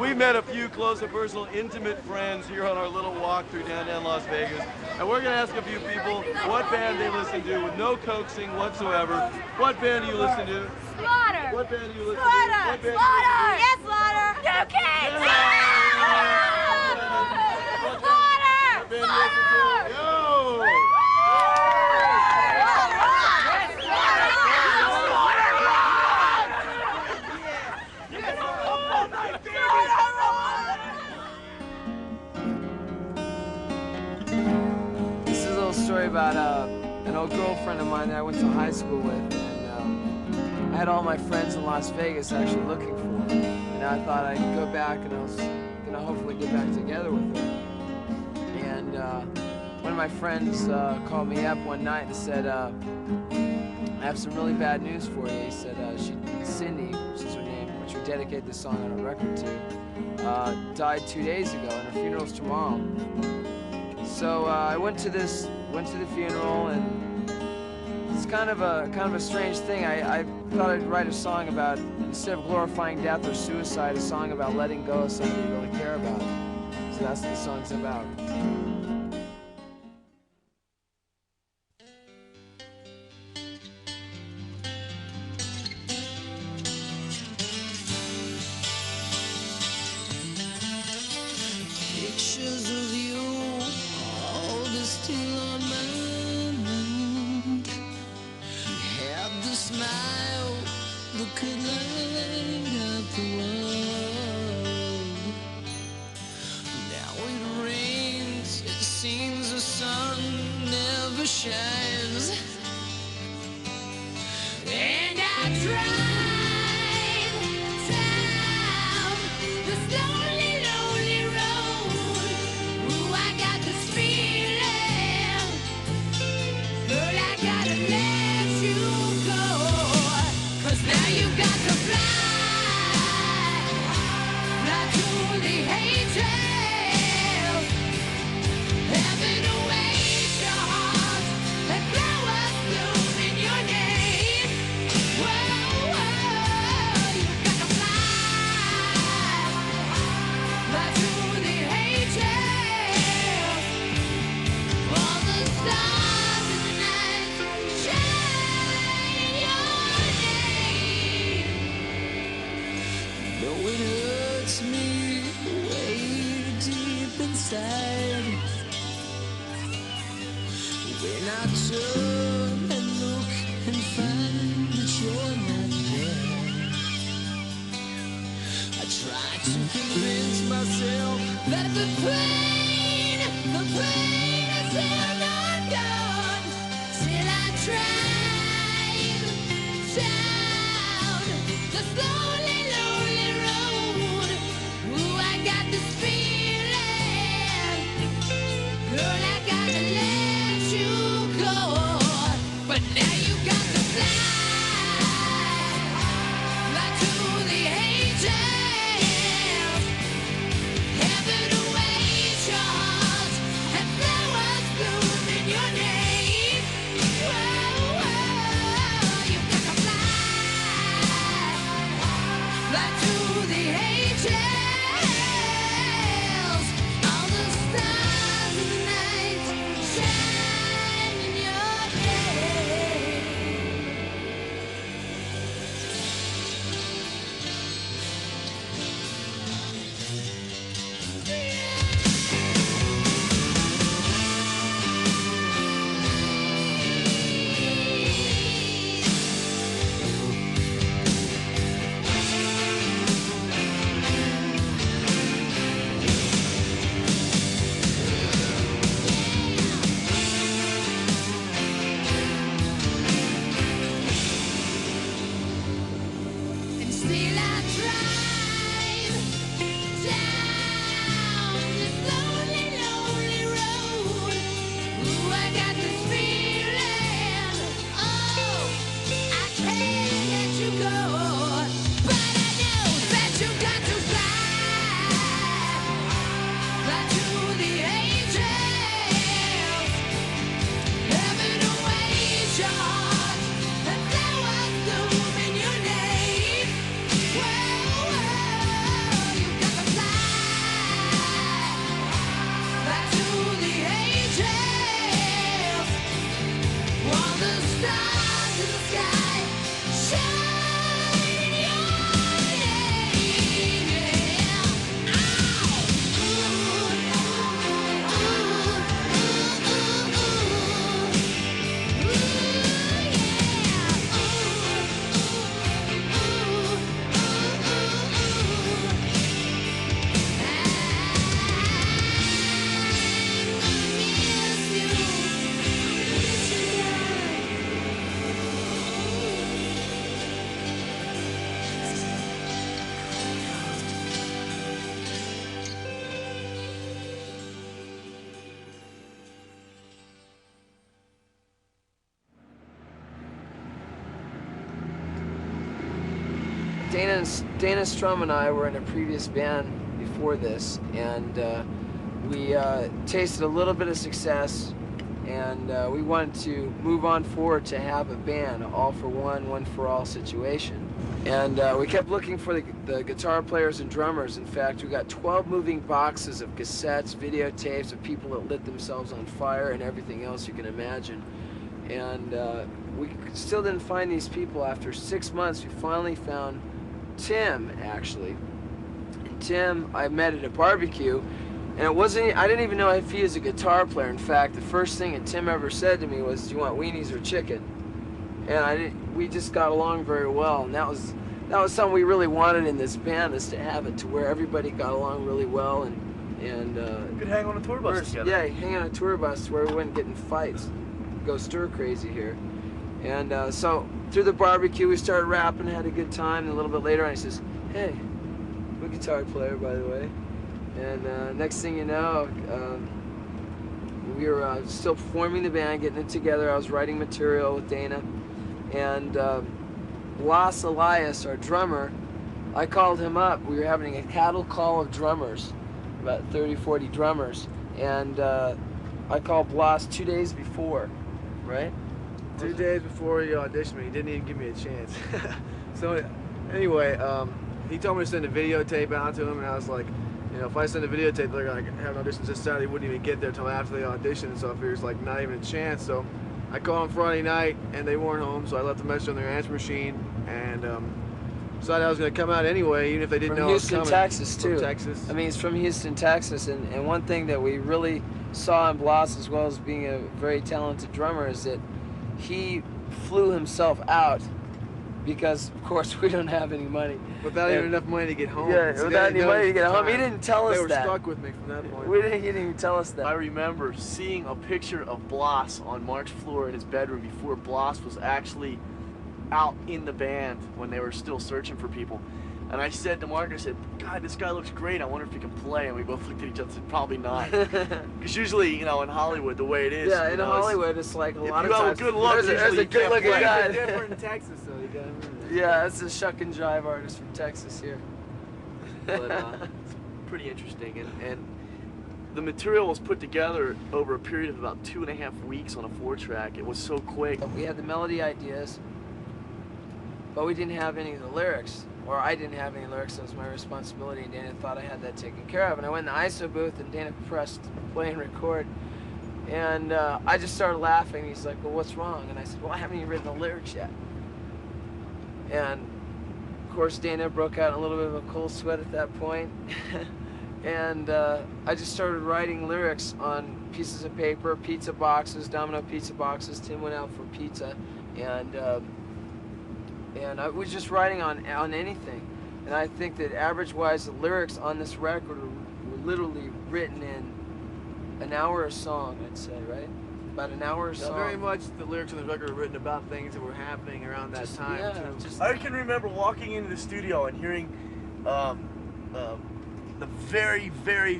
We met a few close and personal, intimate friends here on our little walk through downtown Las Vegas. And we're going to ask a few people what band they listen to with no coaxing whatsoever. What band do you listen to? Slaughter. What band do you listen Slaughter. to? What band Slaughter. do you listen to? Yes, Slaughter. New Kids. Yeah. Slaughter. What band do you listen to? Yo! This is a little story about an old girlfriend of mine that I went to high school with, and I had all my friends in Las Vegas actually looking for her, and I thought I'd go back and I was gonna hopefully get back together with her. And one of my friends called me up one night and said, I have some really bad news for you. He said, Cindy, which is her name, which we dedicate this song on our record to, died 2 days ago, and her funeral's tomorrow. So I went to the funeral, and it's kind of a strange thing. I thought I'd write a song about, instead of glorifying death or suicide, a song about letting go of something you really care about. So that's what the song's about. Pictures of you, all this still on my mind. You had the smile that could light up the world. Now it rains, it seems the sun never shines. And I tried down this lonely, lonely road. Ooh, I got this feeling, but I gotta let you go. 'Cause now you got to fly to the angels. Heaven awaits your heart and flowers bloom in your name. Whoa, whoa, you got to fly to the angels. All the stars in the night shine your name. Though it hurts me way deep inside, when I turn and look and find that you're not there, I try to convince myself that the pain is still not gone. Till I tried down this lonely, lonely road. Ooh, I got this feeling, girl, I gotta let you go. But now you got to fly to the angels. Heaven awaits your heart and flowers bloom Dana Strum and I were in a previous band before this, and we tasted a little bit of success, and we wanted to move on forward to have a band, all for one, one for all situation. And we kept looking for the guitar players and drummers. In fact, we got 12 moving boxes of cassettes, videotapes of people that lit themselves on fire and everything else you can imagine. And we still didn't find these people. After 6 months, we finally found Tim, actually. And Tim, I met at a barbecue, and I didn't even know if he was a guitar player. In fact, the first thing that Tim ever said to me was, "Do you want weenies or chicken?" And we just got along very well, and that was something we really wanted in this band, is to have it to where everybody got along really well, and You could hang on a tour bus together. yeah, hang on a tour bus where we wouldn't get in fights, go stir crazy here. And so through the barbecue we started rapping, had a good time, and a little bit later on he says, "Hey, I'm a guitar player, by the way." And next thing you know, we were still forming the band, getting it together. I was writing material with Dana, and Blas Elias, our drummer, I called him up. We were having a cattle call of drummers, about 30, 40 drummers, and I called Blas 2 days before, right? 2 days before he auditioned me, he didn't even give me a chance. So anyway, he told me to send a videotape out to him, and I was like, you know, if I send a videotape, they're gonna have an audition this Saturday. Wouldn't even get there till after the audition, so I figured it's like not even a chance. So I called him Friday night, and they weren't home, so I left a message on their answer machine, and decided I was gonna come out anyway, even if they didn't From know I was Houston, coming. Texas, too. From Texas. I mean, he's from Houston, Texas, and one thing that we really saw in Blas, as well as being a very talented drummer, is that he flew himself out because, of course, we don't have any money. Without even enough money to get home. Yeah, So without they any money to get know home. He time. didn't tell us They were that. stuck with me from that point. He didn't even tell us that. I remember seeing a picture of Blas on Mark's floor in his bedroom before Blas was actually out in the band when they were still searching for people. And I said to Mark, I said, "God, this guy looks great. I wonder if he can play." And we both looked at each other and said, "Probably not." Because usually, you know, in Hollywood, the way it is. Yeah, you in know, Hollywood, it's like a lot of you have a times. good look, there's usually a you can't good-looking play. guy. It's different in Texas, though. You gotta remember that. Yeah, it's a shuck and jive artist from Texas here. But it's pretty interesting, and the material was put together over a period of about 2.5 weeks on a 4-track. It was so quick. We had the melody ideas, but we didn't have any of the lyrics, or I didn't have any lyrics. That was my responsibility, and Dana thought I had that taken care of. And I went in the ISO booth, and Dana pressed play and record, and I just started laughing. He's like, "Well, what's wrong?" And I said, "Well, I haven't even written the lyrics yet." And of course, Dana broke out in a little bit of a cold sweat at that point. And I just started writing lyrics on pieces of paper, pizza boxes, Domino pizza boxes. Tim went out for pizza, and I was just writing on anything. And I think that average-wise, the lyrics on this record were literally written in an hour a song, I'd say, right? About an hour a song. Very much the lyrics on the record were written about things that were happening around that time, yeah, too. just I can remember walking into the studio and hearing the very, very